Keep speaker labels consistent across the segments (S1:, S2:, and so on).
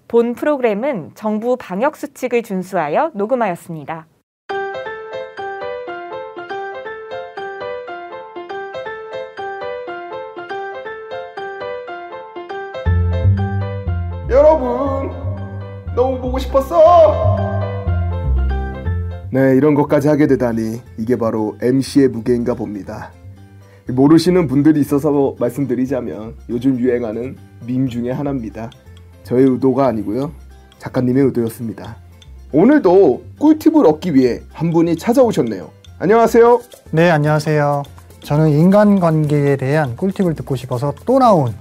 S1: 본 프로그램은 정부 방역수칙을 준수하여 녹음하였습니다.
S2: 여러분, 너무 보고 싶었어! 네, 이런 것까지 하게 되다니 이게 바로 MC의 무게인가 봅니다. 모르시는 분들이 있어서 말씀드리자면 요즘 유행하는 밈 중에 하나입니다. 저의 의도가 아니고요, 작가님의 의도였습니다. 오늘도 꿀팁을 얻기 위해 한 분이 찾아오셨네요. 안녕하세요.
S3: 네, 안녕하세요. 저는 인간관계에 대한 꿀팁을 듣고 싶어서 또 나온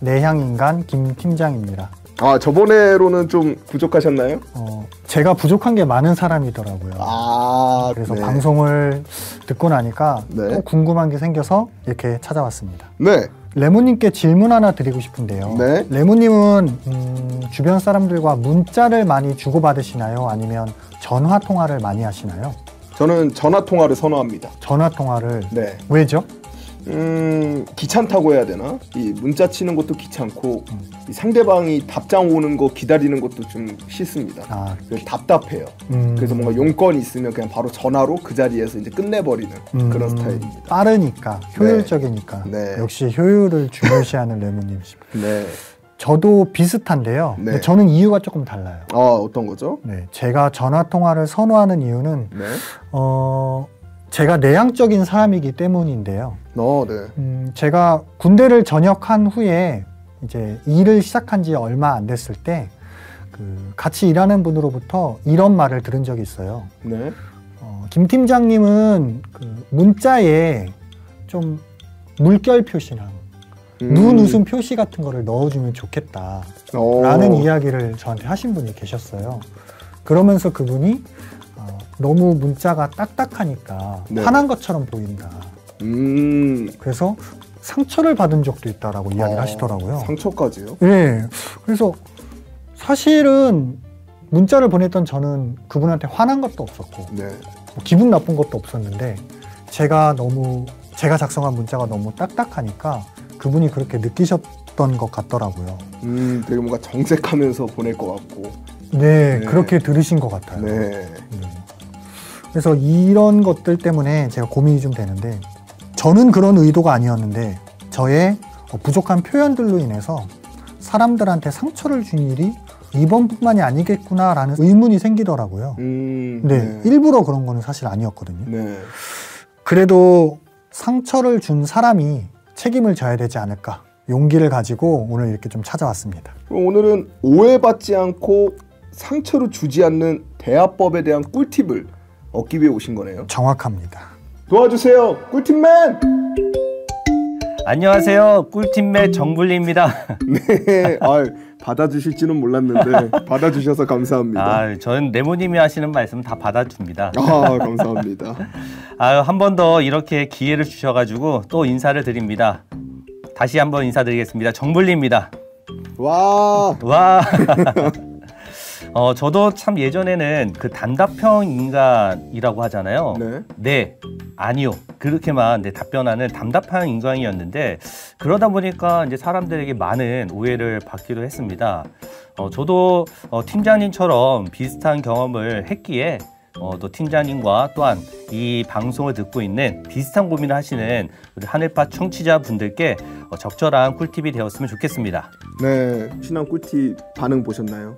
S3: 내향인간 김 팀장입니다.
S2: 아, 저번에로는 좀 부족하셨나요?
S3: 제가 부족한 게 많은 사람이더라고요. 그래서
S2: 네.
S3: 방송을 듣고 나니까
S2: 네.
S3: 또 궁금한 게 생겨서 이렇게 찾아왔습니다.
S2: 네.
S3: 레모님께 질문 하나 드리고 싶은데요.
S2: 네.
S3: 레모님은 주변 사람들과 문자를 많이 주고받으시나요? 아니면 전화 통화를 많이 하시나요?
S2: 저는 전화 통화를 선호합니다.
S3: 전화 통화를.
S2: 네.
S3: 왜죠?
S2: 귀찮다고 해야 되나? 이 문자 치는 것도 귀찮고 이 상대방이 답장 오는 거 기다리는 것도 좀 싫습니다. 그래서 답답해요. 그래서 뭔가 용건이 있으면 그냥 바로 전화로 그 자리에서 이제 끝내버리는 그런 스타일입니다.
S3: 빠르니까, 효율적이니까.
S2: 네.
S3: 역시 효율을 중요시하는 레모님이십니다.
S2: 네.
S3: 저도 비슷한데요.
S2: 네.
S3: 근데 저는 이유가 조금 달라요.
S2: 어떤 거죠?
S3: 네, 제가 전화 통화를 선호하는 이유는
S2: 네.
S3: 제가 내향적인 사람이기 때문인데요.
S2: 네.
S3: 제가 군대를 전역한 후에 이제 일을 시작한 지 얼마 안 됐을 때 같이 일하는 분으로부터 이런 말을 들은 적이 있어요.
S2: 네.
S3: 김 팀장님은 문자에 좀 물결 표시나 눈 웃음 표시 같은 거를 넣어주면 좋겠다 라는 이야기를 저한테 하신 분이 계셨어요. 그러면서 그분이 너무 문자가 딱딱하니까
S2: 네.
S3: 화난 것처럼 보인다. 그래서 상처를 받은 적도 있다라고 이야기를 하시더라고요.
S2: 상처까지요?
S3: 네. 그래서 사실은 문자를 보냈던 저는 그분한테 화난 것도 없었고
S2: 네.
S3: 뭐 기분 나쁜 것도 없었는데 제가 작성한 문자가 너무 딱딱하니까 그분이 그렇게 느끼셨던 것 같더라고요.
S2: 되게 뭔가 정색하면서 보낼 것 같고.
S3: 네,
S2: 네.
S3: 그렇게 들으신 것 같아요.
S2: 네.
S3: 그래서 이런 것들 때문에 제가 고민이 좀 되는데, 저는 그런 의도가 아니었는데 저의 부족한 표현들로 인해서 사람들한테 상처를 준 일이 이번뿐만이 아니겠구나라는 의문이 생기더라고요. 네, 일부러 그런 거는 사실 아니었거든요.
S2: 네.
S3: 그래도 상처를 준 사람이 책임을 져야 되지 않을까, 용기를 가지고 오늘 이렇게 좀 찾아왔습니다.
S2: 그럼 오늘은 오해받지 않고 상처를 주지 않는 대화법에 대한 꿀팁을 얻기 위해 오신 거네요.
S3: 정확합니다.
S2: 도와주세요, 꿀팁맨!
S4: 안녕하세요, 꿀팁맨 정불리입니다.
S2: 네, 받아주실지는 몰랐는데 받아주셔서 감사합니다.
S4: 저는 레모님이 하시는 말씀 다 받아줍니다.
S2: 감사합니다.
S4: 한 번 더 이렇게 기회를 주셔가지고 또 인사를 드립니다. 다시 한번 인사드리겠습니다. 정불리입니다.
S2: 와.
S4: 저도 참 예전에는 단답형 인간이라고 하잖아요. 네, 아니요, 그렇게만 답변하는 담답한 인간이었는데, 그러다 보니까 이제 사람들에게 많은 오해를 받기도 했습니다. 저도 팀장님처럼 비슷한 경험을 했기에 또 팀장님과 또한 이 방송을 듣고 있는 비슷한 고민을 하시는 우리 하늘파 청취자분들께 적절한 꿀팁이 되었으면 좋겠습니다.
S2: 네, 신한 꿀팁 반응 보셨나요?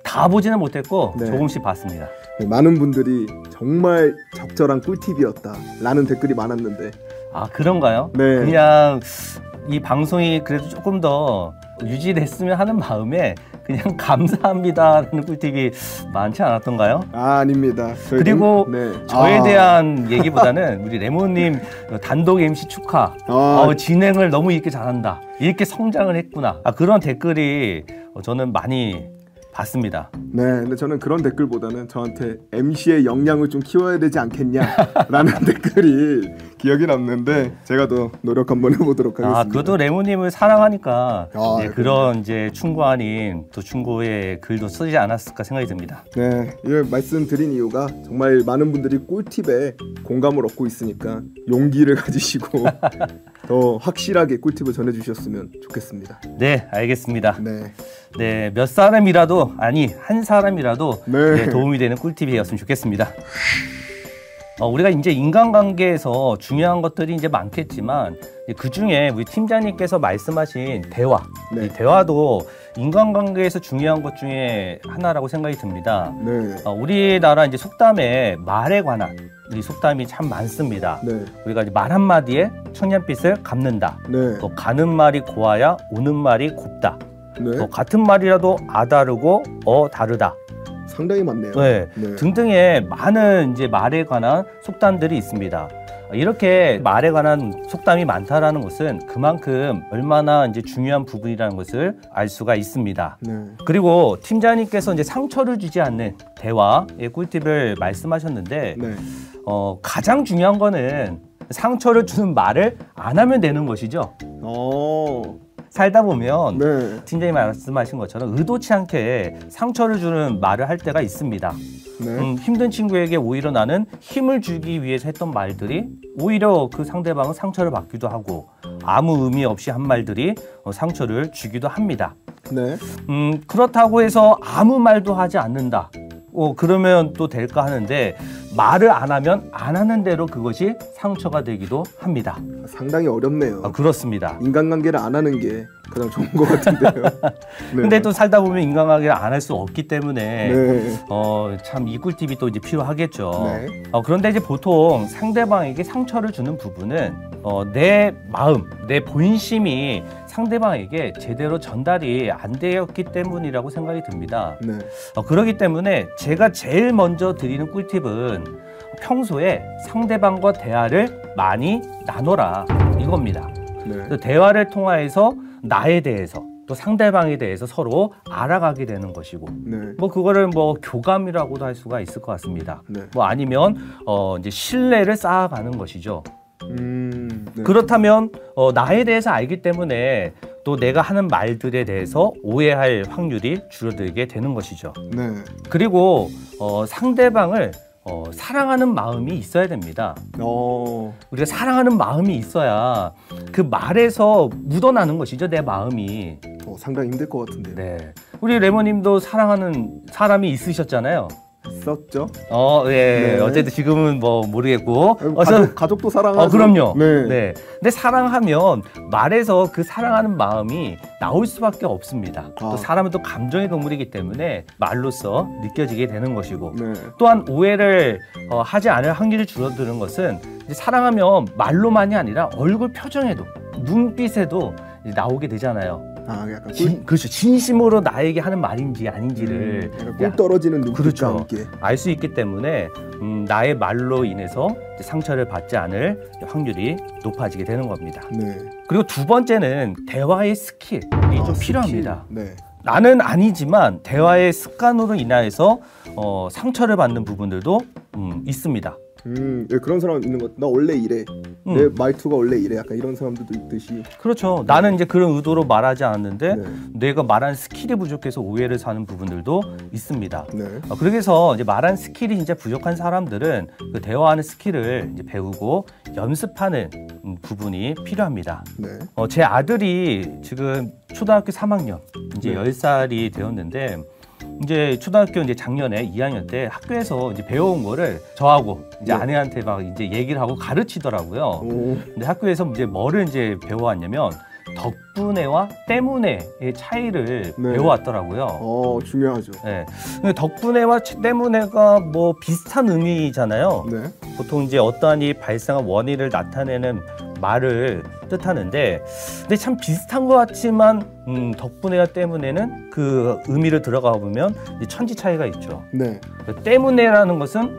S4: 다 보지는 못했고
S2: 네.
S4: 조금씩 봤습니다.
S2: 네, 많은 분들이 정말 적절한 꿀팁이었다 라는 댓글이 많았는데.
S4: 그런가요?
S2: 네.
S4: 그냥 이 방송이 그래도 조금 더 유지됐으면 하는 마음에 그냥 감사합니다라는 꿀팁이 많지 않았던가요?
S2: 아닙니다.
S4: 그리고 저에 대한 얘기보다는 우리 레몬님 단독 MC 축하, 진행을 너무 이렇게 잘한다, 이렇게 성장을 했구나, 그런 댓글이 저는 많이 봤습니다.
S2: 네, 근데 저는 그런 댓글보다는 저한테 MC의 역량을 좀 키워야 되지 않겠냐라는 댓글이 기억이 남는데 제가 더 노력 한번 해보도록 하겠습니다.
S4: 그것도 레모님을 사랑하니까
S2: 네,
S4: 그런 이제 충고 아닌 또 충고의 글도 쓰지 않았을까 생각이 듭니다.
S2: 네, 이 말씀드린 이유가 정말 많은 분들이 꿀팁에 공감을 얻고 있으니까 용기를 가지시고 더 확실하게 꿀팁을 전해주셨으면 좋겠습니다.
S4: 네, 알겠습니다.
S2: 네.
S4: 네, 몇 사람이라도 아니 한 사람이라도
S2: 네.
S4: 도움이 되는 꿀팁이었으면 좋겠습니다. 우리가 이제 인간관계에서 중요한 것들이 이제 많겠지만 그 중에 우리 팀장님께서 말씀하신 대화,
S2: 네.
S4: 이 대화도 인간관계에서 중요한 것 중에 하나라고 생각이 듭니다.
S2: 네.
S4: 우리나라 이제 속담에 말에 관한 이 속담이 참 많습니다.
S2: 네.
S4: 우리가 이제 말 한마디에 천년빚을 갚는다.
S2: 네.
S4: 또 가는 말이 고와야 오는 말이 곱다.
S2: 네.
S4: 또 같은 말이라도 다르고 다르다.
S2: 상당히 많네요.
S4: 네.
S2: 네.
S4: 등등의 많은 이제 말에 관한 속담들이 있습니다. 이렇게 말에 관한 속담이 많다라는 것은 그만큼 얼마나 이제 중요한 부분이라는 것을 알 수가 있습니다.
S2: 네.
S4: 그리고 팀장님께서 이제 상처를 주지 않는 대화의 꿀팁을 말씀하셨는데
S2: 네.
S4: 가장 중요한 거는 상처를 주는 말을 안 하면 되는 것이죠. 살다 보면
S2: 네.
S4: 팀장님이 말씀하신 것처럼 의도치 않게 상처를 주는 말을 할 때가 있습니다.
S2: 네.
S4: 힘든 친구에게 오히려 나는 힘을 주기 위해서 했던 말들이 오히려 그 상대방은 상처를 받기도 하고 아무 의미 없이 한 말들이 상처를 주기도 합니다.
S2: 네.
S4: 그렇다고 해서 아무 말도 하지 않는다. 그러면 또 될까 하는데 말을 안 하면 안 하는 대로 그것이 상처가 되기도 합니다.
S2: 상당히 어렵네요.
S4: 그렇습니다.
S2: 인간관계를 안 하는 게 가장 좋은 것 같은데요. 네.
S4: 근데 또 살다 보면 인간관계를 안 할 수 없기 때문에
S2: 네.
S4: 참 이 꿀팁이 또 이제 필요하겠죠.
S2: 네.
S4: 그런데 이제 보통 상대방에게 상처를 주는 부분은 내 마음, 내 본심이 상대방에게 제대로 전달이 안 되었기 때문이라고 생각이 듭니다.
S2: 네.
S4: 그렇기 때문에 제가 제일 먼저 드리는 꿀팁은 평소에 상대방과 대화를 많이 나눠라 이겁니다.
S2: 네.
S4: 대화를 통해서 나에 대해서 또 상대방에 대해서 서로 알아가게 되는 것이고
S2: 네.
S4: 그거를 교감이라고도 할 수가 있을 것 같습니다.
S2: 네.
S4: 아니면 이제 신뢰를 쌓아가는 것이죠.
S2: 네.
S4: 그렇다면 나에 대해서 알기 때문에 또 내가 하는 말들에 대해서 오해할 확률이 줄어들게 되는 것이죠.
S2: 네.
S4: 그리고 상대방을 사랑하는 마음이 있어야 됩니다. 우리가 사랑하는 마음이 있어야 그 말에서 묻어나는 것이죠, 내 마음이.
S2: 상당히 힘들 것 같은데요.
S4: 네. 우리 레모님도 사랑하는 사람이 있으셨잖아요.
S2: 있었죠.
S4: 네.
S2: 네.
S4: 어쨌든 지금은 모르겠고.
S2: 가족도 사랑하죠.
S4: 그럼요.
S2: 네.
S4: 네. 근데 사랑하면 말에서 그 사랑하는 마음이 나올 수밖에 없습니다. 또 사람은 또 감정의 동물이기 때문에 말로써 느껴지게 되는 것이고.
S2: 네.
S4: 또한 오해를 하지 않을 확률이 줄어드는 것은 이제 사랑하면 말로만이 아니라 얼굴 표정에도 눈빛에도 나오게 되잖아요.
S2: 약간
S4: 그렇죠. 진심으로 나에게 하는 말인지 아닌지를
S2: 꿀 떨어지는 눈빛과
S4: 그렇죠.
S2: 함께
S4: 알 수 있기 때문에 나의 말로 인해서 상처를 받지 않을 확률이 높아지게 되는 겁니다.
S2: 네.
S4: 그리고 두 번째는 대화의 스킬이 좀 필요합니다.
S2: 네.
S4: 나는 아니지만 대화의 습관으로 인하여서 상처를 받는 부분들도 있습니다.
S2: 네, 그런 사람 있는 것. 나 원래 이래. 내 말투가 원래 이래. 약간 이런 사람들도 있듯이.
S4: 그렇죠. 나는 이제 그런 의도로 말하지 않았는데
S2: 네.
S4: 내가 말한 스킬이 부족해서 오해를 사는 부분들도 있습니다.
S2: 네.
S4: 그래서 이제 말한 스킬이 진짜 부족한 사람들은 그 대화하는 스킬을 이제 배우고 연습하는 부분이 필요합니다.
S2: 네.
S4: 제 아들이 지금 초등학교 3학년, 이제
S2: 네.
S4: 10살이 되었는데 이제 초등학교 이제 작년에 2학년 때 학교에서 이제 배워온 거를 저하고 이제
S2: 네.
S4: 아내한테 막 이제 얘기를 하고 가르치더라고요. 근데 학교에서 이제 뭐를 이제 배워왔냐면 덕분에와 때문에의 차이를
S2: 네.
S4: 배워왔더라고요.
S2: 중요하죠.
S4: 네. 근데 덕분에와 때문에가 비슷한 의미잖아요.
S2: 네.
S4: 보통 이제 어떠한 이 발생한 원인을 나타내는 말을 뜻하는데, 근데 참 비슷한 것 같지만 덕분에와 때문에는 그 의미를 들어가 보면 천지 차이가 있죠.
S2: 네.
S4: 때문에라는 것은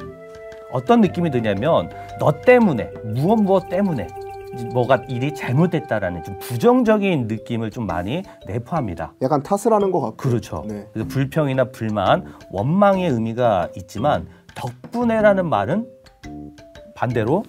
S4: 어떤 느낌이 드냐면 너 때문에 무엇 때문에 뭐가 일이 잘못됐다라는 좀 부정적인 느낌을 좀 많이 내포합니다.
S2: 약간 탓을 하는 것 같고.
S4: 그렇죠.
S2: 네.
S4: 그래서 불평이나 불만, 원망의 의미가 있지만 덕분에라는 말은 반대로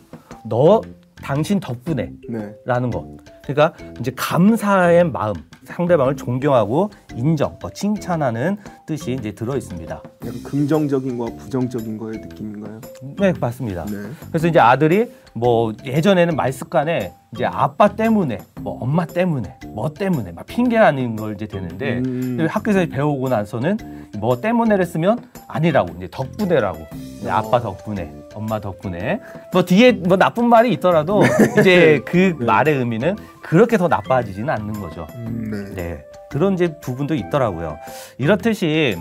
S4: 너 당신 덕분에
S2: 네.
S4: 라는 것. 그러니까 이제 감사의 마음, 상대방을 존경하고 인정, 칭찬하는 뜻이 이제 들어 있습니다.
S2: 약간 긍정적인 거와 부정적인 거의 느낌인가요?
S4: 네, 맞습니다.
S2: 네.
S4: 그래서 이제 아들이 뭐 예전에는 말 습관에 이제 아빠 때문에, 뭐 엄마 때문에, 뭐 때문에 막 핑계하는 걸 이제 되는데 학교에서 배우고 나서는 뭐 때문에를 쓰면 아니라고, 이제 덕분에라고. 이제 아빠 덕분에, 엄마 덕분에. 뭐 뒤에 뭐 나쁜 말이 있더라도 이제 그
S2: 네.
S4: 말의 의미는 그렇게 더 나빠지지는 않는 거죠.
S2: 네.
S4: 네, 그런 이제 부분도 있더라고요. 이렇듯이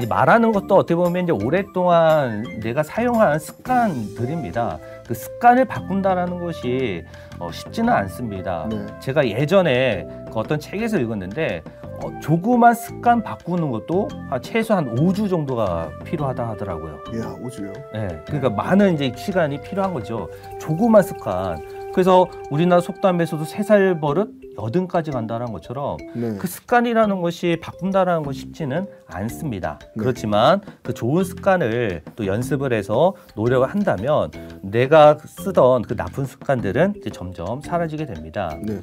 S4: 이 말하는 것도 어떻게 보면 이제 오랫동안 내가 사용한 습관들입니다. 그 습관을 바꾼다라는 것이 쉽지는 않습니다.
S2: 네.
S4: 제가 예전에 그 어떤 책에서 읽었는데 조그만 습관 바꾸는 것도 최소한 5주 정도가 필요하다 하더라고요.
S2: 야, 5주요?
S4: 네, 그러니까 많은 이제 시간이 필요한 거죠. 조그만 습관. 그래서 우리나라 속담에서도 3살 버릇 80까지 간다는 것처럼
S2: 네.
S4: 그 습관이라는 것이 바꾼다라는 것이 쉽지는 않습니다.
S2: 네.
S4: 그렇지만 그 좋은 습관을 또 연습을 해서 노력을 한다면 내가 쓰던 그 나쁜 습관들은 이제 점점 사라지게 됩니다.
S2: 네.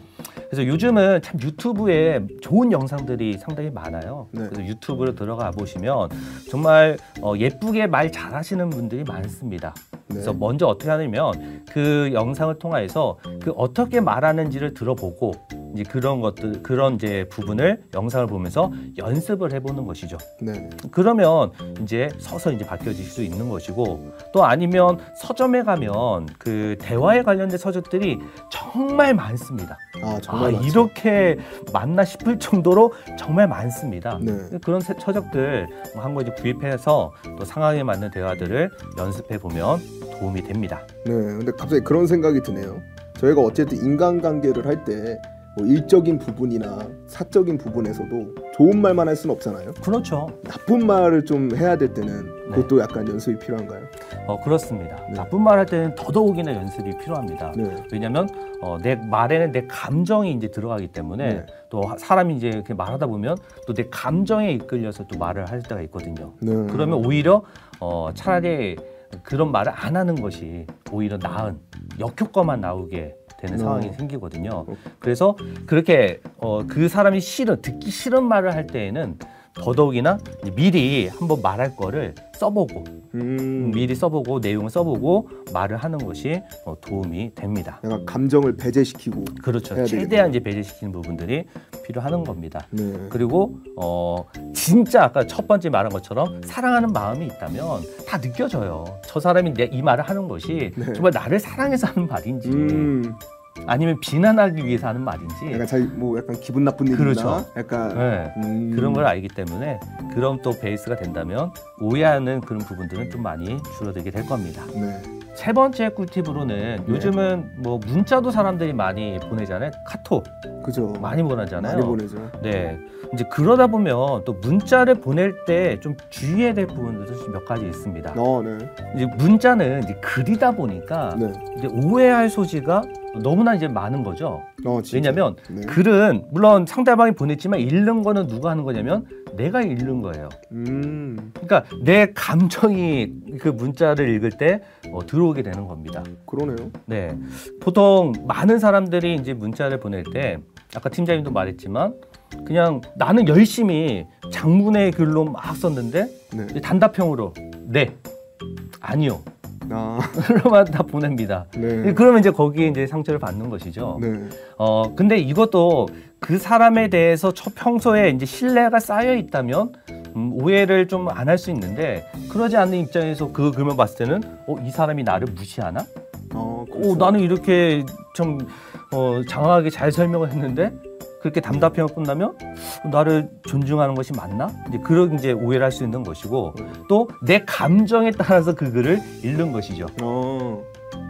S4: 그래서 요즘은 참 유튜브에 좋은 영상들이 상당히 많아요.
S2: 네.
S4: 그래서 유튜브로 들어가 보시면 정말 예쁘게 말 잘하시는 분들이 많습니다. 그래서
S2: 네.
S4: 먼저 어떻게 하냐면 그 영상을 통해서 그 어떻게 말하는지를 들어보고 이제 그런 것들, 그런 이제 부분을 영상을 보면서 연습을 해보는 것이죠.
S2: 네.
S4: 그러면 이제 서서 이제 바뀌어질 수 있는 것이고, 또 아니면 서점에 가면 그 대화에 관련된 서적들이 정말 많습니다.
S2: 아, 정말 많죠.
S4: 이렇게 많나 싶을 정도로 정말 많습니다.
S2: 네.
S4: 그런 서적들 한 권 이제 구입해서 또 상황에 맞는 대화들을 연습해 보면 도움이 됩니다.
S2: 네. 근데 갑자기 그런 생각이 드네요. 저희가 어쨌든 인간관계를 할 때 뭐 일적인 부분이나 사적인 부분에서도 좋은 말만 할 수는 없잖아요.
S4: 그렇죠.
S2: 나쁜 말을 좀 해야 될 때는
S4: 네.
S2: 그것도 약간 연습이 필요한가요?
S4: 그렇습니다.
S2: 네.
S4: 나쁜 말 할 때는 더더욱이나 연습이 필요합니다.
S2: 네.
S4: 왜냐하면 내 말에는 내 감정이 이제 들어가기 때문에
S2: 네.
S4: 또 사람이 이제 이렇게 말하다 보면 또 내 감정에 이끌려서 또 말을 할 때가 있거든요.
S2: 네.
S4: 그러면 오히려 차라리 그런 말을 안 하는 것이 오히려 나은 역효과만 나오게 되는 상황이 생기거든요. 그래서 그렇게 그 사람이 듣기 싫은 말을 할 때에는 더더욱이나 미리 한번 말할 거를 써보고 미리 써보고 내용을 써보고 말을 하는 것이 도움이 됩니다.
S2: 약간 감정을 배제시키고
S4: 그렇죠.
S2: 해야
S4: 최대한
S2: 되겠네요.
S4: 이제 배제시키는 부분들이 필요한 겁니다.
S2: 네.
S4: 그리고 진짜 아까 첫 번째 말한 것처럼 사랑하는 마음이 있다면 다 느껴져요. 저 사람이 이 말을 하는 것이
S2: 네.
S4: 정말 나를 사랑해서 하는 말인지 아니면 비난하기 위해서 하는 말인지
S2: 약간 자기 뭐 약간 기분 나쁜 일이나
S4: 그렇죠.
S2: 약간
S4: 네. 그런 걸 알기 때문에 그런 또 베이스가 된다면 오해하는 그런 부분들은 좀 많이 줄어들게 될 겁니다.
S2: 네.
S4: 세 번째 꿀팁으로는 요즘은 뭐 문자도 사람들이 많이 보내잖아요. 카톡
S2: 그죠.
S4: 많이 보내잖아요.
S2: 많이 보내죠.
S4: 네, 이제 그러다 보면 또 문자를 보낼 때 좀 주의해야 될 부분들도 몇 가지 있습니다.
S2: 네.
S4: 이제 문자는 이제 글이다 보니까
S2: 네.
S4: 이제 오해할 소지가 너무나 이제 많은 거죠.
S2: 진짜.
S4: 왜냐하면
S2: 네.
S4: 글은 물론 상대방이 보냈지만 읽는 거는 누가 하는 거냐면 내가 읽는 거예요. 그러니까 내 감정이 그 문자를 읽을 때 들어오게 되는 겁니다.
S2: 그러네요.
S4: 네, 보통 많은 사람들이 이제 문자를 보낼 때 아까 팀장님도 말했지만 그냥 나는 열심히 장문의 글로 막 썼는데
S2: 네.
S4: 단답형으로 네, 아니요.
S2: 아,
S4: 그러면 다 보냅니다.
S2: 네.
S4: 그러면 이제 거기에 이제 상처를 받는 것이죠.
S2: 네.
S4: 근데 이것도 그 사람에 대해서 평소에 이제 신뢰가 쌓여 있다면 오해를 좀 안 할 수 있는데 그러지 않는 입장에서 그 글만 봤을 때는 이 사람이 나를 무시하나?
S2: 그렇죠.
S4: 나는 이렇게 좀 장황하게 잘 설명을 했는데 그렇게 담답형을 끝나면 나를 존중하는 것이 맞나? 이제 그런 이제 오해를 할 수 있는 것이고 또 내 감정에 따라서 그 글을 읽는 것이죠.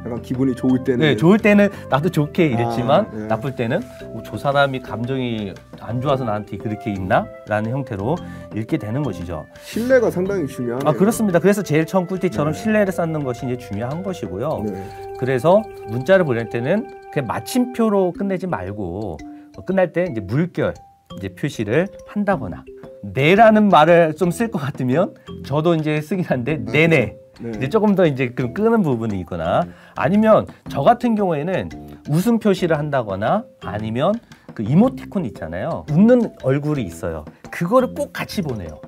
S2: 약간 기분이 좋을 때는
S4: 네, 좋을 때는 나도 좋게 이랬지만
S2: 네.
S4: 나쁠 때는 저 사람이 감정이 안 좋아서 나한테 그렇게 읽나? 라는 형태로 읽게 되는 것이죠.
S2: 신뢰가 상당히 중요하네요.
S4: 그렇습니다. 그래서 제일 처음 꿀팁처럼
S2: 네.
S4: 신뢰를 쌓는 것이 이제 중요한 것이고요.
S2: 네.
S4: 그래서 문자를 보낼 때는 그냥 마침표로 끝내지 말고 끝날 때 이제 물결 이제 표시를 한다거나 네라는 말을 좀 쓸 것 같으면 저도 이제 쓰긴 한데 네네
S2: 네.
S4: 이제 조금 더 이제 그 끄는 부분이 있거나 아니면 저 같은 경우에는 웃음 표시를 한다거나 아니면 그 이모티콘 있잖아요. 웃는 얼굴이 있어요. 그거를 꼭 같이 보내요.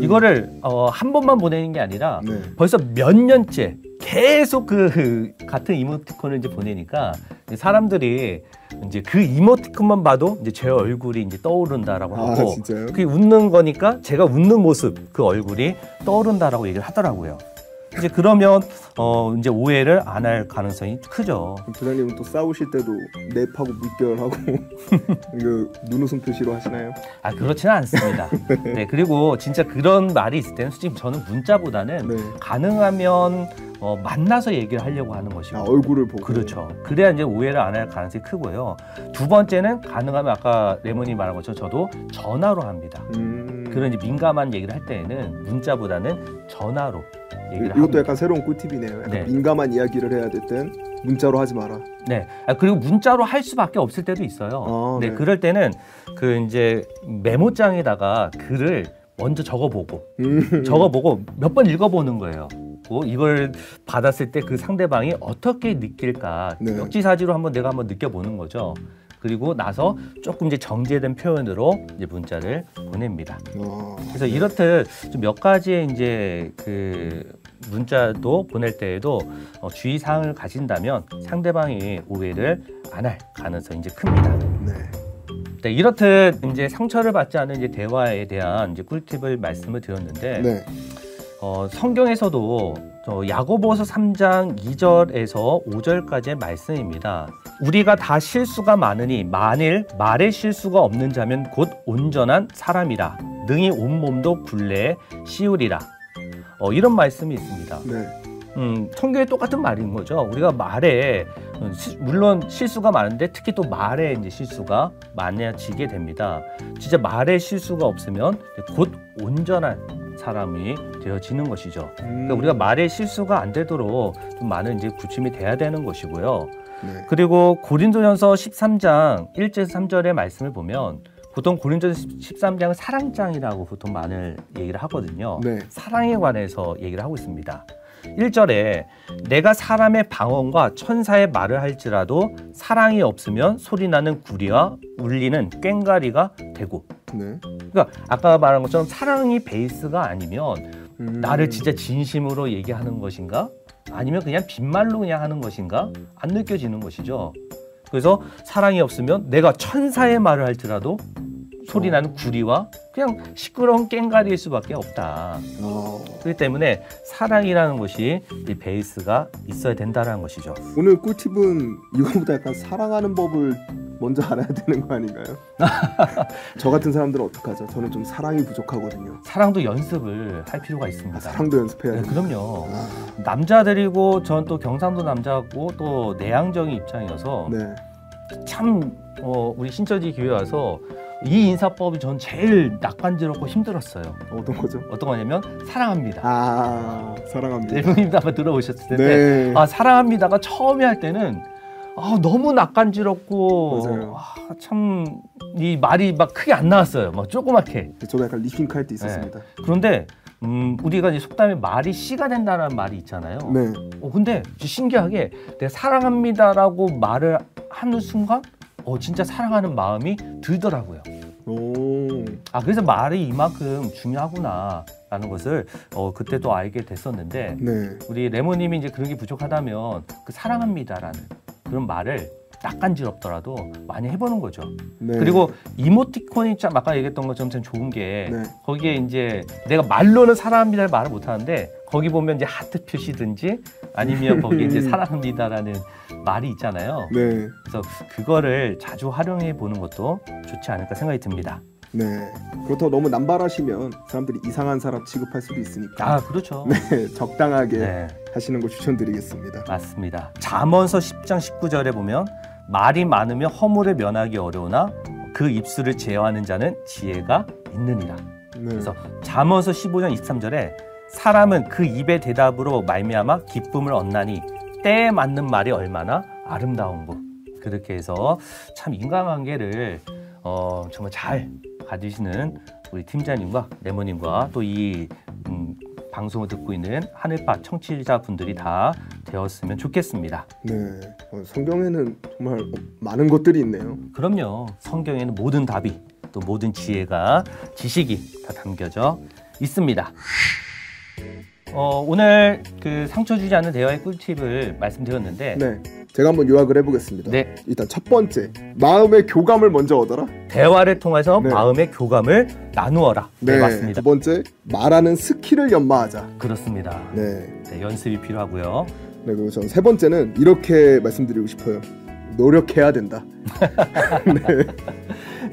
S4: 이거를 한 번만 보내는 게 아니라
S2: 네.
S4: 벌써 몇 년째 계속 그 같은 이모티콘을 이제 보내니까 사람들이 이제 그 이모티콘만 봐도 이제 제 얼굴이 이제 떠오른다라고
S2: 아,
S4: 하고
S2: 진짜요?
S4: 그게 웃는 거니까 제가 웃는 모습 그 얼굴이 떠오른다라고 얘기를 하더라고요. 이제 그러면 이제 오해를 안 할 가능성이 크죠.
S2: 부장님은 또 싸우실 때도 랩하고 물결하고 그 눈웃음 표시로 하시나요?
S4: 아 그렇지는 않습니다. 네 그리고 진짜 그런 말이 있을 때는 솔직히 저는 문자보다는
S2: 네.
S4: 가능하면 만나서 얘기를 하려고 하는 것이고
S2: 아, 얼굴을 보고.
S4: 그렇죠. 그래야 이제 오해를 안 할 가능성이 크고요. 두 번째는 가능하면 아까 레몬이 말한 것처럼 저도 전화로 합니다. 그런 이제 민감한 얘기를 할 때에는 문자보다는 전화로 얘기를
S2: 이것도
S4: 합니다.
S2: 약간 새로운 꿀팁이네요. 약간
S4: 네.
S2: 민감한 이야기를 해야 될 땐 문자로 하지 마라.
S4: 네. 그리고 문자로 할 수밖에 없을 때도 있어요.
S2: 아,
S4: 네.
S2: 네.
S4: 그럴 때는 그 이제 메모장에다가 글을 먼저 적어보고 몇 번 읽어보는 거예요. 이걸 받았을 때 그 상대방이 어떻게 느낄까
S2: 네.
S4: 역지사지로 내가 한번 느껴보는 거죠. 그리고 나서 조금 이제 정제된 표현으로 이제 문자를 보냅니다. 그래서 이렇듯 좀 몇 가지의 이제 그 문자도 보낼 때에도 주의 사항을 가진다면 상대방이 오해를 안 할 가능성이 이제 큽니다.
S2: 네.
S4: 네, 이렇듯 이제 상처를 받지 않은 이제 대화에 대한 이제 꿀팁을 말씀을 드렸는데
S2: 네.
S4: 성경에서도 야고보서 3장 2절에서 5절까지의 말씀입니다. 우리가 다 실수가 많으니 만일 말에 실수가 없는 자면 곧 온전한 사람이라 능히 온몸도 굴레에 씌우리라. 이런 말씀이 있습니다.
S2: 네.
S4: 성경에 똑같은 말인 거죠. 우리가 말에 물론 실수가 많은데 특히 또 말에 이제 실수가 많아지게 됩니다. 진짜 말에 실수가 없으면 곧 온전한 사람이 되어지는 것이죠. 그러니까 우리가 말에 실수가 안 되도록 좀 많은 이제 구침이 돼야 되는 것이고요.
S2: 네.
S4: 그리고 고린도전서 13장 1절에서 3절의 말씀을 보면 보통 고린도전서 13장은 사랑장이라고 보통 많은 얘기를 하거든요.
S2: 네.
S4: 사랑에 관해서 얘기를 하고 있습니다. 1절에 내가 사람의 방언과 천사의 말을 할지라도 사랑이 없으면 소리나는 구리와 울리는 꽹과리가 되고
S2: 네.
S4: 그러니까 아까 말한 것처럼 사랑이 베이스가 아니면 나를 진짜 진심으로 얘기하는 것인가? 아니면 그냥 빈말로 그냥 하는 것인가? 안 느껴지는 것이죠. 그래서 사랑이 없으면 내가 천사의 말을 할지라도 소리나는 구리와 그냥 시끄러운 꽹과리일 수밖에 없다. 그렇기 때문에 사랑이라는 것이 이 베이스가 있어야 된다는 것이죠.
S2: 오늘 꿀팁은 이거보다 약간 사랑하는 법을 먼저 알아야 되는 거 아닌가요? 저 같은 사람들은 어떡하죠? 저는 좀 사랑이 부족하거든요.
S4: 사랑도 연습을 할 필요가 있습니다.
S2: 사랑도 연습해야
S4: 네,
S2: 돼요.
S4: 그럼요. 남자들이고 전 또 경상도 남자고 또 내향적인 입장이어서
S2: 네.
S4: 참 우리 신천지 교회 와서 이 인사법이 전 제일 낯간지럽고 힘들었어요.
S2: 어떤 거죠?
S4: 어떤 거냐면 사랑합니다.
S2: 사랑합니다.
S4: 대표님도 한번 들어보셨을 텐데
S2: 네.
S4: 사랑합니다가 처음에 할 때는 너무 낯간지럽고
S2: 맞아요.
S4: 참 이 말이 막 크게 안 나왔어요. 막 조그맣게.
S2: 저도 약간 리핑크 할 때 있었습니다.
S4: 그런데 우리가 이제 속담에 말이 씨가 된다는 말이 있잖아요.
S2: 네.
S4: 근데 신기하게 내가 사랑합니다라고 말을 하는 순간 진짜 사랑하는 마음이 들더라고요. 그래서 말이 이만큼 중요하구나라는 것을 그때 또 알게 됐었는데
S2: 네.
S4: 우리 레모님이 이제 그런 게 부족하다면 그 사랑합니다라는 그런 말을 낯간지럽더라도 많이 해보는 거죠.
S2: 네.
S4: 그리고 이모티콘이 참 아까 얘기했던 것처럼 참 좋은 게
S2: 네.
S4: 거기에 이제 내가 말로는 사랑합니다를 말을 못하는데 거기 보면 이제 하트 표시든지 아니면 거기 이제 사랑합니다라는 말이 있잖아요.
S2: 네.
S4: 그래서 그거를 자주 활용해 보는 것도 좋지 않을까 생각이 듭니다.
S2: 네. 그렇다고 너무 남발하시면 사람들이 이상한 사람 취급할 수도 있으니까.
S4: 그렇죠.
S2: 네, 적당하게
S4: 네.
S2: 하시는 거 추천드리겠습니다.
S4: 맞습니다. 잠언서 10장 19절에 보면 말이 많으면 허물을 면하기 어려우나 그 입술을 제어하는 자는 지혜가 있느니라.
S2: 네.
S4: 그래서 잠언서 15장 23절에 사람은 그 입의 대답으로 말미암아 기쁨을 얻나니 때에 맞는 말이 얼마나 아름다운고. 그렇게 해서 참 인간관계를 정말 잘 가지시는 우리 팀장님과 레모님과 또 이 방송을 듣고 있는 하늘파 청취자분들이 다 되었으면 좋겠습니다.
S2: 네, 성경에는 정말 많은 것들이 있네요.
S4: 그럼요. 성경에는 모든 답이 또 모든 지혜가 지식이 다 담겨져 있습니다. 오늘 그 상처 주지 않는 대화의 꿀팁을 말씀드렸는데
S2: 네, 제가 한번 요약을 해보겠습니다.
S4: 네.
S2: 일단 첫 번째, 마음의 교감을 먼저 얻어라.
S4: 대화를 통해서
S2: 네.
S4: 마음의 교감을 나누어라. 네, 맞습니다.
S2: 두 번째, 말하는 스킬을 연마하자.
S4: 그렇습니다.
S2: 네,
S4: 네, 연습이 필요하고요.
S2: 네, 그리고 전 세 번째는 이렇게 말씀드리고 싶어요. 노력해야 된다. 네.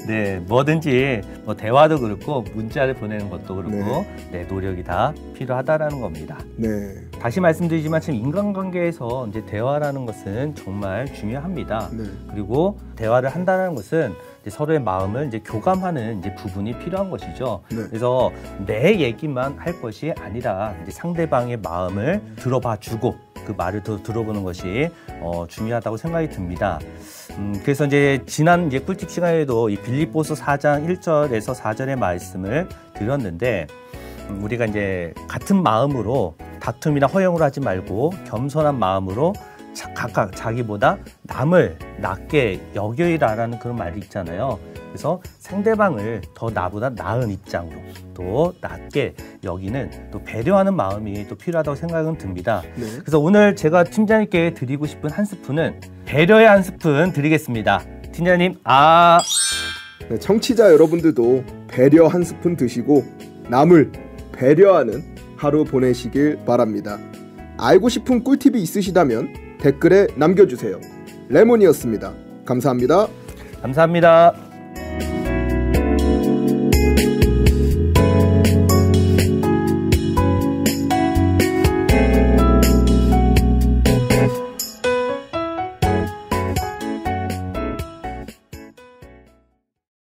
S4: 네, 뭐든지 뭐 대화도 그렇고 문자를 보내는 것도 그렇고 네, 노력이 다 필요하다라는 겁니다.
S2: 네.
S4: 다시 말씀드리지만 지금 인간관계에서 이제 대화라는 것은 정말 중요합니다.
S2: 네.
S4: 그리고 대화를 한다는 것은 이제 서로의 마음을 이제 교감하는 이제 부분이 필요한 것이죠.
S2: 네.
S4: 그래서 내 얘기만 할 것이 아니라 이제 상대방의 마음을 들어봐주고 그 말을 더 들어보는 것이 중요하다고 생각이 듭니다. 그래서 이제 지난 이제 꿀팁 시간에도 이 빌립보서 4장 1절에서 4절의 말씀을 드렸는데 우리가 이제 같은 마음으로 다툼이나 허용을 하지 말고 겸손한 마음으로 각각 자기보다 남을 낮게 여겨이라라는 그런 말이 있잖아요. 그래서 상대방을 더 나보다 나은 입장으로 또 낮게 여기는 또 배려하는 마음이 또 필요하다고 생각은 듭니다.
S2: 네.
S4: 그래서 오늘 제가 팀장님께 드리고 싶은 한 스푼은 배려의 한 스푼 드리겠습니다. 팀장님,
S2: 네, 청취자 여러분들도 배려 한 스푼 드시고 남을 배려하는 하루 보내시길 바랍니다. 알고 싶은 꿀팁이 있으시다면 댓글에 남겨주세요. 레몬이었습니다. 감사합니다.
S4: 감사합니다.